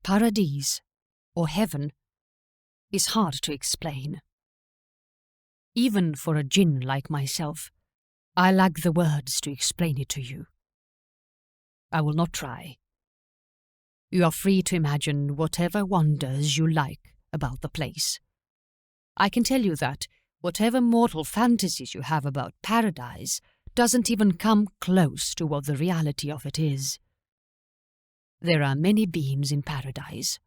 Paradise, or heaven, is hard to explain. Even for a jinn like myself, I lack the words to explain it to you. I will not try. You are free to imagine whatever wonders you like about the place. I can tell you that whatever mortal fantasies you have about paradise doesn't even come close to what the reality of it is. There are many beings in paradise,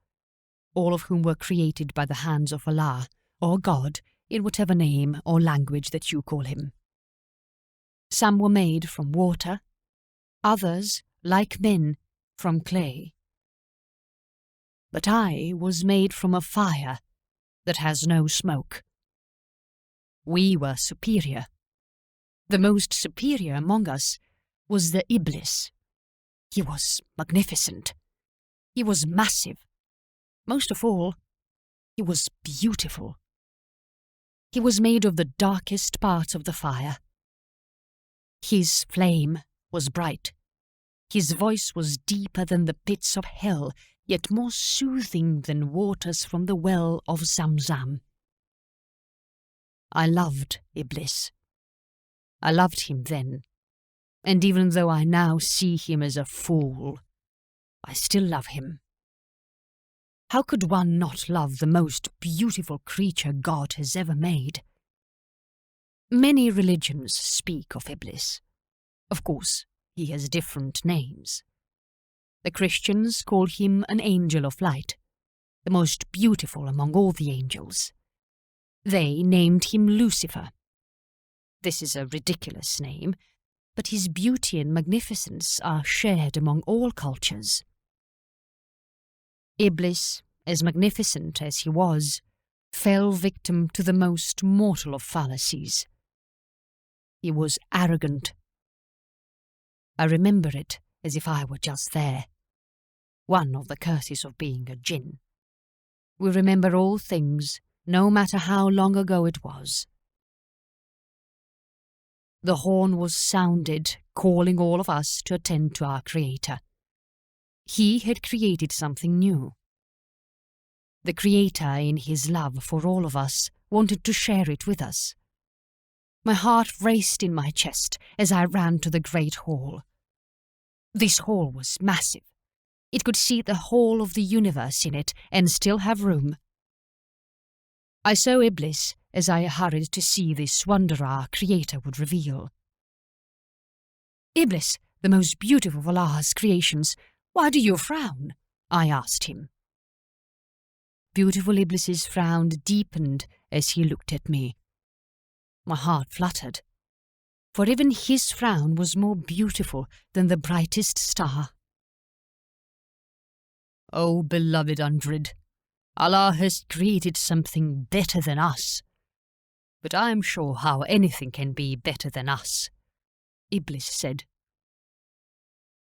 all of whom were created by the hands of Allah, or God, in whatever name or language that you call him. Some were made from water, others, like men, from clay. But I was made from a fire that has no smoke. We were superior. The most superior among us was the Iblis. He was magnificent. He was massive. Most of all, he was beautiful. He was made of the darkest parts of the fire. His flame was bright. His voice was deeper than the pits of hell, yet more soothing than waters from the well of Zamzam. I loved Iblis. I loved him then, and even though I now see him as a fool, I still love him. How could one not love the most beautiful creature God has ever made? Many religions speak of Iblis. Of course, he has different names. The Christians call him an angel of light, the most beautiful among all the angels. They named him Lucifer. This is a ridiculous name, but his beauty and magnificence are shared among all cultures. Iblis, as magnificent as he was, fell victim to the most mortal of fallacies. He was arrogant. I remember it as if I were just there. One of the curses of being a jinn. We remember all things, no matter how long ago it was. The horn was sounded, calling all of us to attend to our Creator. He had created something new. The Creator, in his love for all of us, wanted to share it with us. My heart raced in my chest as I ran to the great hall. This hall was massive. It could seat the whole of the universe in it and still have room. I saw Iblis as I hurried to see this wonder our Creator would reveal. "Iblis, the most beautiful of Allah's creations, why do you frown?" I asked him. Beautiful Iblis's frown deepened as he looked at me. My heart fluttered, for even his frown was more beautiful than the brightest star. "O beloved Andrid, Allah has created something better than us. But I am sure how anything can be better than us," Iblis said.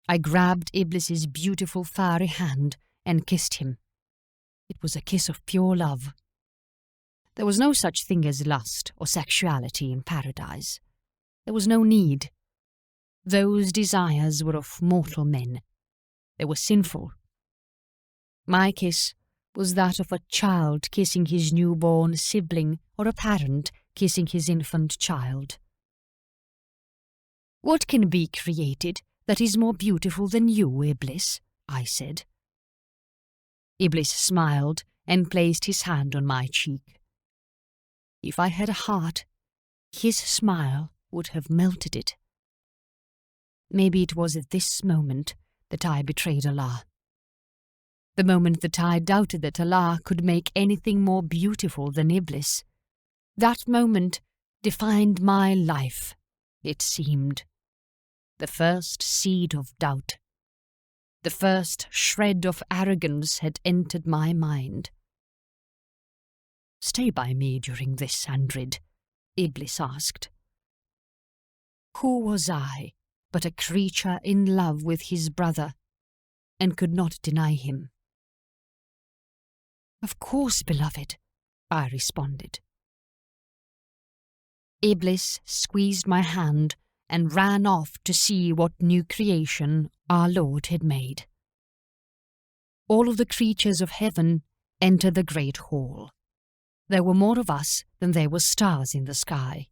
I grabbed Iblis's beautiful fiery hand and kissed him. It was a kiss of pure love. There was no such thing as lust or sexuality in paradise. There was no need. Those desires were of mortal men. They were sinful. My kiss was that of a child kissing his newborn sibling or a parent kissing his infant child. "What can be created that is more beautiful than you, Iblis?" I said. Iblis smiled and placed his hand on my cheek. If I had a heart, his smile would have melted it. Maybe it was at this moment that I betrayed Allah. The moment that I doubted that Allah could make anything more beautiful than Iblis. That moment defined my life, it seemed. The first seed of doubt, the first shred of arrogance had entered my mind. "Stay by me during this, Andrid," Iblis asked. Who was I but a creature in love with his brother, and could not deny him? "Of course, beloved," I responded. Iblis squeezed my hand and ran off to see what new creation our Lord had made. all of the creatures of heaven entered the great hall. There were more of us than there were stars in the sky.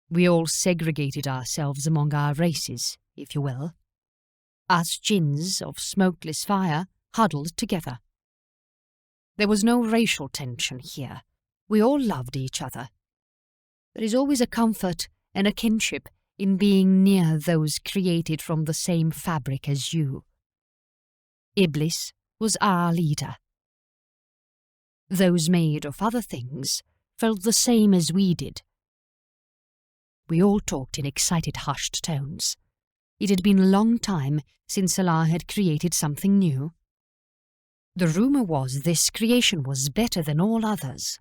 We all segregated ourselves among our races, if you will. Us jinns of smokeless fire huddled together. There was no racial tension here. We all loved each other. There is always a comfort and a kinship in being near those created from the same fabric as you. Iblis was our leader. Those made of other things felt the same as we did. We all talked in excited, hushed tones. It had been a long time since Allah had created something new. The rumor was this creation was better than all others.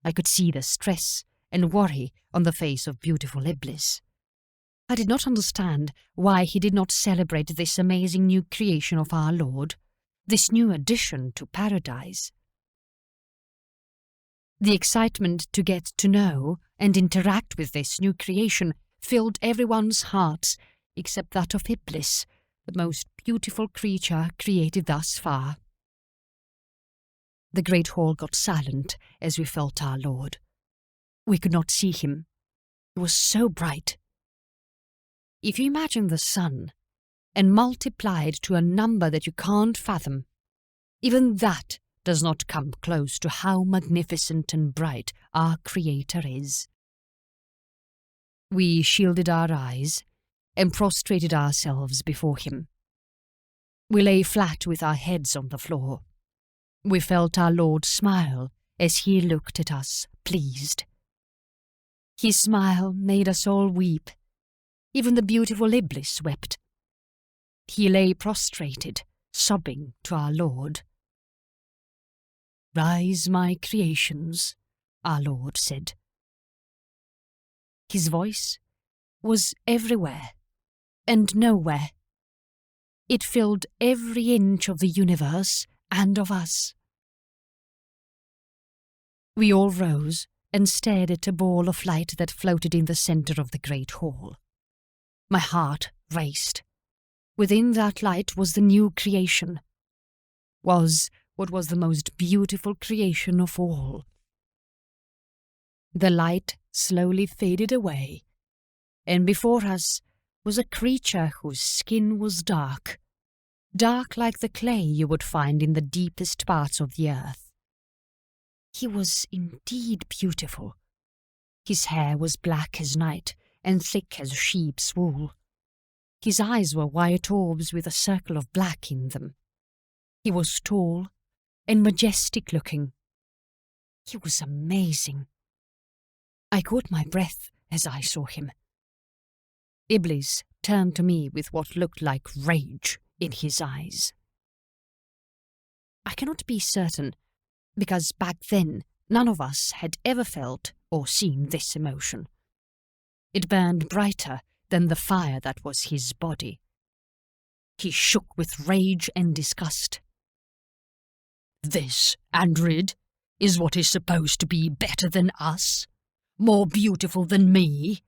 I could see the stress and worry on the face of beautiful Iblis. I did not understand why he did not celebrate this amazing new creation of our Lord, this new addition to paradise. The excitement to get to know and interact with this new creation filled everyone's hearts except that of Iblis, the most beautiful creature created thus far. The great hall got silent as we felt our Lord. We could not see him. He was so bright. If you imagine the sun and multiply it to a number that you can't fathom, even that does not come close to how magnificent and bright our Creator is. We shielded our eyes and prostrated ourselves before him. We lay flat with our heads on the floor. We felt our Lord smile as he looked at us, pleased. His smile made us all weep. Even the beautiful Iblis wept. He lay prostrated, sobbing to our Lord. "Rise, my creations," our Lord said. His voice was everywhere and nowhere. It filled every inch of the universe and of us. We all rose and stared at a ball of light that floated in the center of the great hall. My heart raced. Within that light was the new creation. Was what was the most beautiful creation of all. The light slowly faded away, and before us was a creature whose skin was dark, dark like the clay you would find in the deepest parts of the earth. He was indeed beautiful. His hair was black as night and thick as sheep's wool. His eyes were white orbs with a circle of black in them. He was tall and majestic-looking. He was amazing. I caught my breath as I saw him. Iblis turned to me with what looked like rage in his eyes. I cannot be certain, because back then none of us had ever felt or seen this emotion. It burned brighter than the fire that was his body. He shook with rage and disgust. "This, Andrid, is what is supposed to be better than us? More beautiful than me?"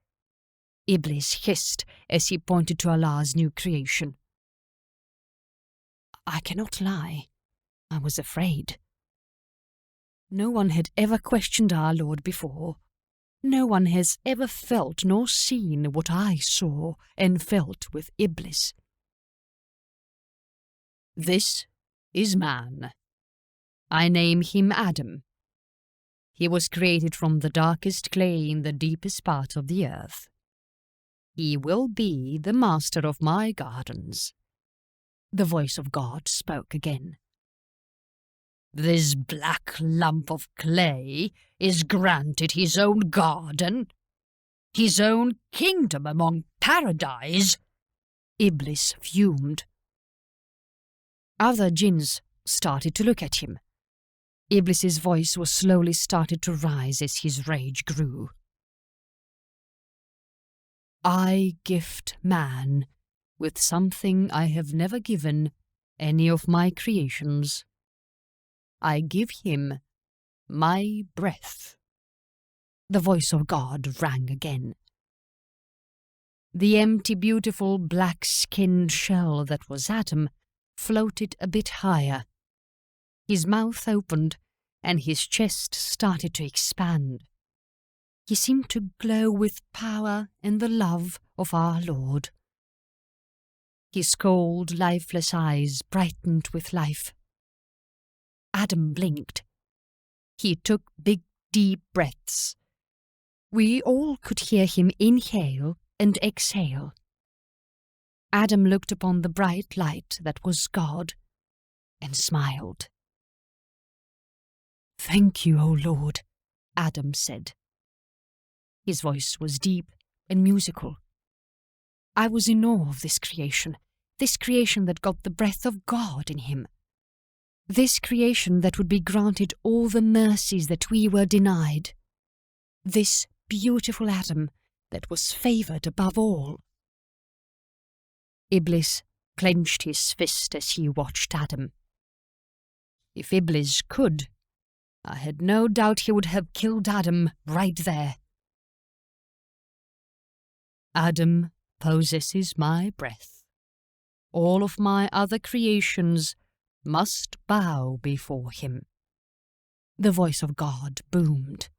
Iblis hissed as he pointed to Allah's new creation. I cannot lie. I was afraid. No one had ever questioned our Lord before. No one has ever felt nor seen what I saw and felt with Iblis. "This is man. I name him Adam. He was created from the darkest clay in the deepest part of the earth. He will be the master of my gardens." The voice of God spoke again. "This black lump of clay is granted his own garden, his own kingdom among paradise." Iblis fumed. Other jinns started to look at him. Iblis's voice was slowly started to rise as his rage grew. "I gift man with something I have never given any of my creations. I give him my breath." The voice of God rang again. The empty, beautiful, black-skinned shell that was Adam floated a bit higher. His mouth opened, and his chest started to expand. He seemed to glow with power and the love of our Lord. His cold, lifeless eyes brightened with life. Adam blinked. He took big, deep breaths. We all could hear him inhale and exhale. Adam looked upon the bright light that was God and smiled. "Thank you, O Lord," Adam said. His voice was deep and musical. I was in awe of this creation that got the breath of God in him. This creation that would be granted all the mercies that we were denied. This beautiful Adam that was favoured above all. Iblis clenched his fist as he watched Adam. If Iblis could, I had no doubt he would have killed Adam right there. Adam possesses my breath. All of my other creations must bow before him. The voice of God boomed.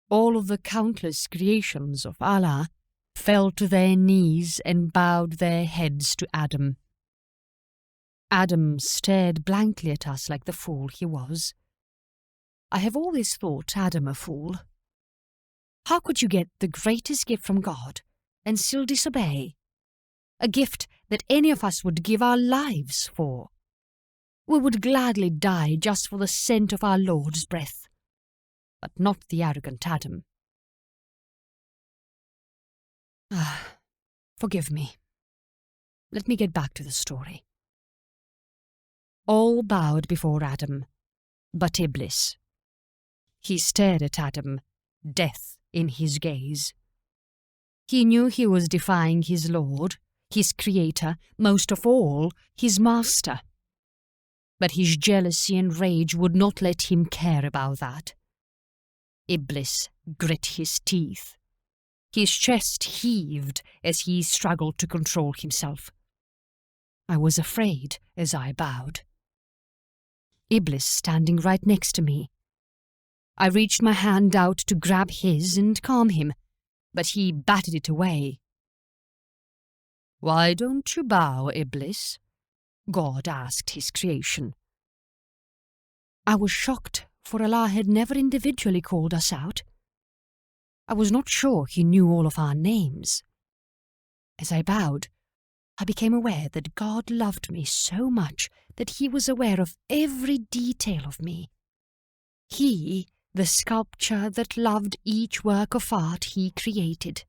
All of the countless creations of Allah fell to their knees and bowed their heads to Adam. Adam stared blankly at us like the fool he was. I have always thought Adam a fool. How could you get the greatest gift from God and still disobey? A gift that any of us would give our lives for. We would gladly die just for the scent of our Lord's breath, but not the arrogant Adam. Forgive me. Let me get back to the story. All bowed before Adam, but Iblis. He stared at Adam, death in his gaze. He knew he was defying his Lord, his Creator, most of all, his Master. But his jealousy and rage would not let him care about that. Iblis grit his teeth. His chest heaved as he struggled to control himself. I was afraid as I bowed. Iblis standing right next to me. I reached my hand out to grab his and calm him, but he batted it away. "Why don't you bow, Iblis?" God asked his creation. I was shocked, for Allah had never individually called us out. I was not sure he knew all of our names. As I bowed, I became aware that God loved me so much that he was aware of every detail of me. He, the sculptor that loved each work of art he created.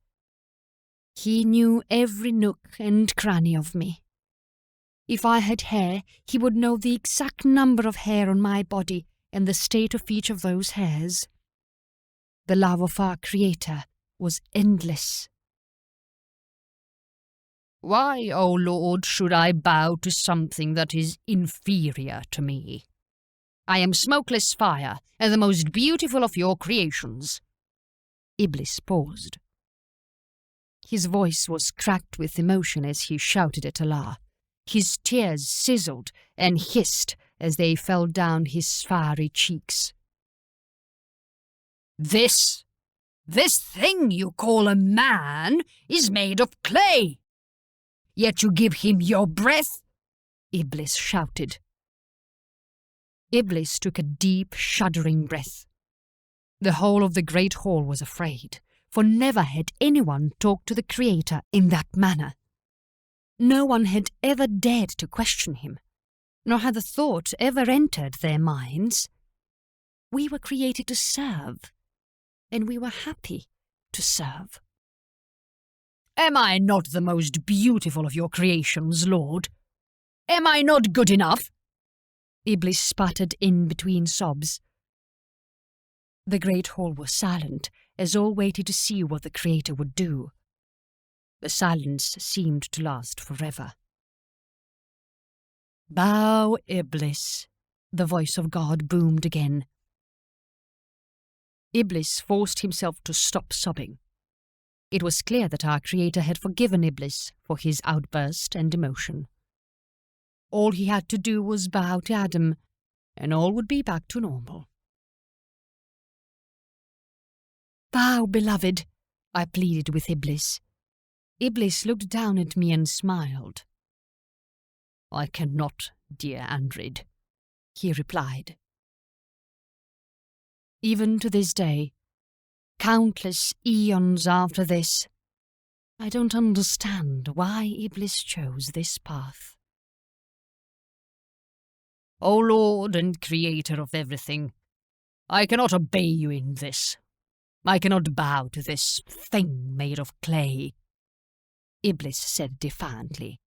He knew every nook and cranny of me. If I had hair, he would know the exact number of hair on my body and the state of each of those hairs. The love of our Creator was endless. "Why, O Lord, should I bow to something that is inferior to me? I am smokeless fire and the most beautiful of your creations." Iblis paused. His voice was cracked with emotion as he shouted at Allah. His tears sizzled and hissed as they fell down his fiery cheeks. This thing you call a man is made of clay. Yet you give him your breath?" Iblis shouted. Iblis took a deep, shuddering breath. The whole of the great hall was afraid, for never had anyone talked to the Creator in that manner. No one had ever dared to question him, nor had the thought ever entered their minds. We were created to serve, and we were happy to serve. "Am I not the most beautiful of your creations, Lord? Am I not good enough?" Iblis sputtered in between sobs. The great hall was silent, as all waited to see what the Creator would do. The silence seemed to last forever. "Bow, Iblis," the voice of God boomed again. Iblis forced himself to stop sobbing. It was clear that our Creator had forgiven Iblis for his outburst and emotion. All he had to do was bow to Adam, and all would be back to normal. "Bow, beloved," I pleaded with Iblis. Iblis looked down at me and smiled. "I cannot, dear Andrid," he replied. Even to this day, countless eons after this, I don't understand why Iblis chose this path. "O Lord and Creator of everything, I cannot obey you in this. I cannot bow to this thing made of clay," Iblis said defiantly.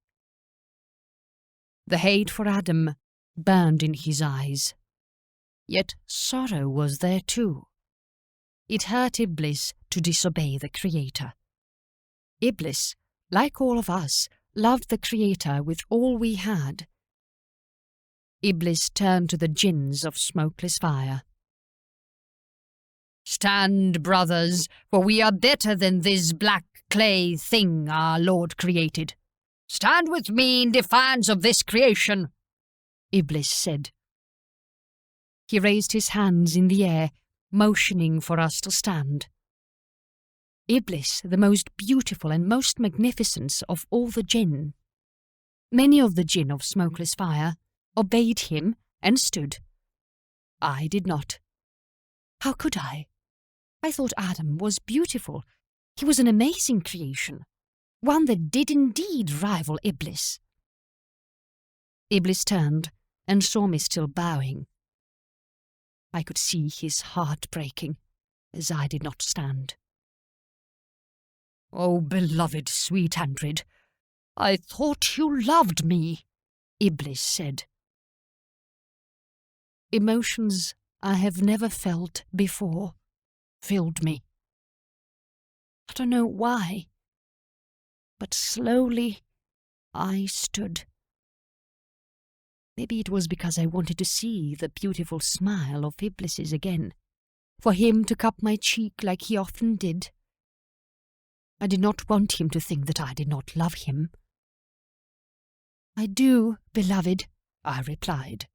The hate for Adam burned in his eyes. Yet sorrow was there too. It hurt Iblis to disobey the Creator. Iblis, like all of us, loved the Creator with all we had. Iblis turned to the jinns of smokeless fire. "Stand, brothers, for we are better than this black clay thing our Lord created. Stand with me in defiance of this creation," Iblis said. He raised his hands in the air, motioning for us to stand. Iblis, the most beautiful and most magnificent of all the jinn. Many of the jinn of smokeless fire obeyed him and stood. I did not. How could I? I thought Adam was beautiful. He was an amazing creation, one that did indeed rival Iblis. Iblis turned and saw me still bowing. I could see his heart breaking as I did not stand. "Oh, beloved sweet Andrid, I thought you loved me," Iblis said. Emotions I have never felt before filled me. I don't know why, but slowly I stood. Maybe it was because I wanted to see the beautiful smile of Iblis's again, for him to cup my cheek like he often did. I did not want him to think that I did not love him. "I do, beloved," I replied.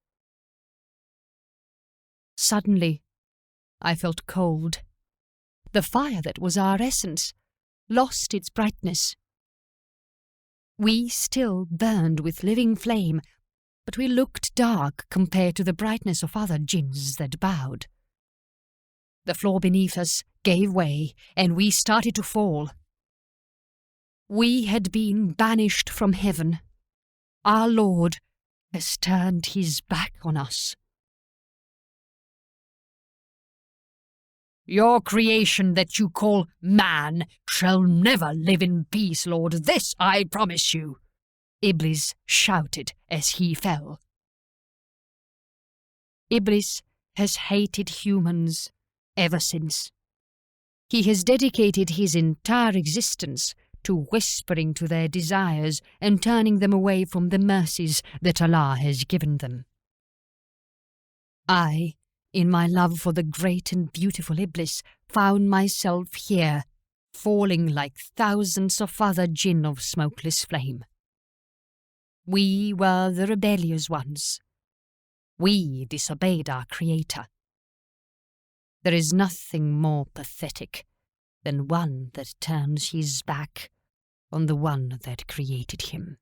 Suddenly, I felt cold. The fire that was our essence lost its brightness. We still burned with living flame, but we looked dark compared to the brightness of other jinns that bowed. The floor beneath us gave way, and we started to fall. We had been banished from heaven. Our Lord has turned his back on us. "Your creation that you call man shall never live in peace, Lord, this I promise you," Iblis shouted as he fell. Iblis has hated humans ever since. He has dedicated his entire existence to whispering to their desires and turning them away from the mercies that Allah has given them. I, in my love for the great and beautiful Iblis, found myself here, falling like thousands of other jinn of smokeless flame. We were the rebellious ones. We disobeyed our Creator. There is nothing more pathetic than one that turns his back on the one that created him.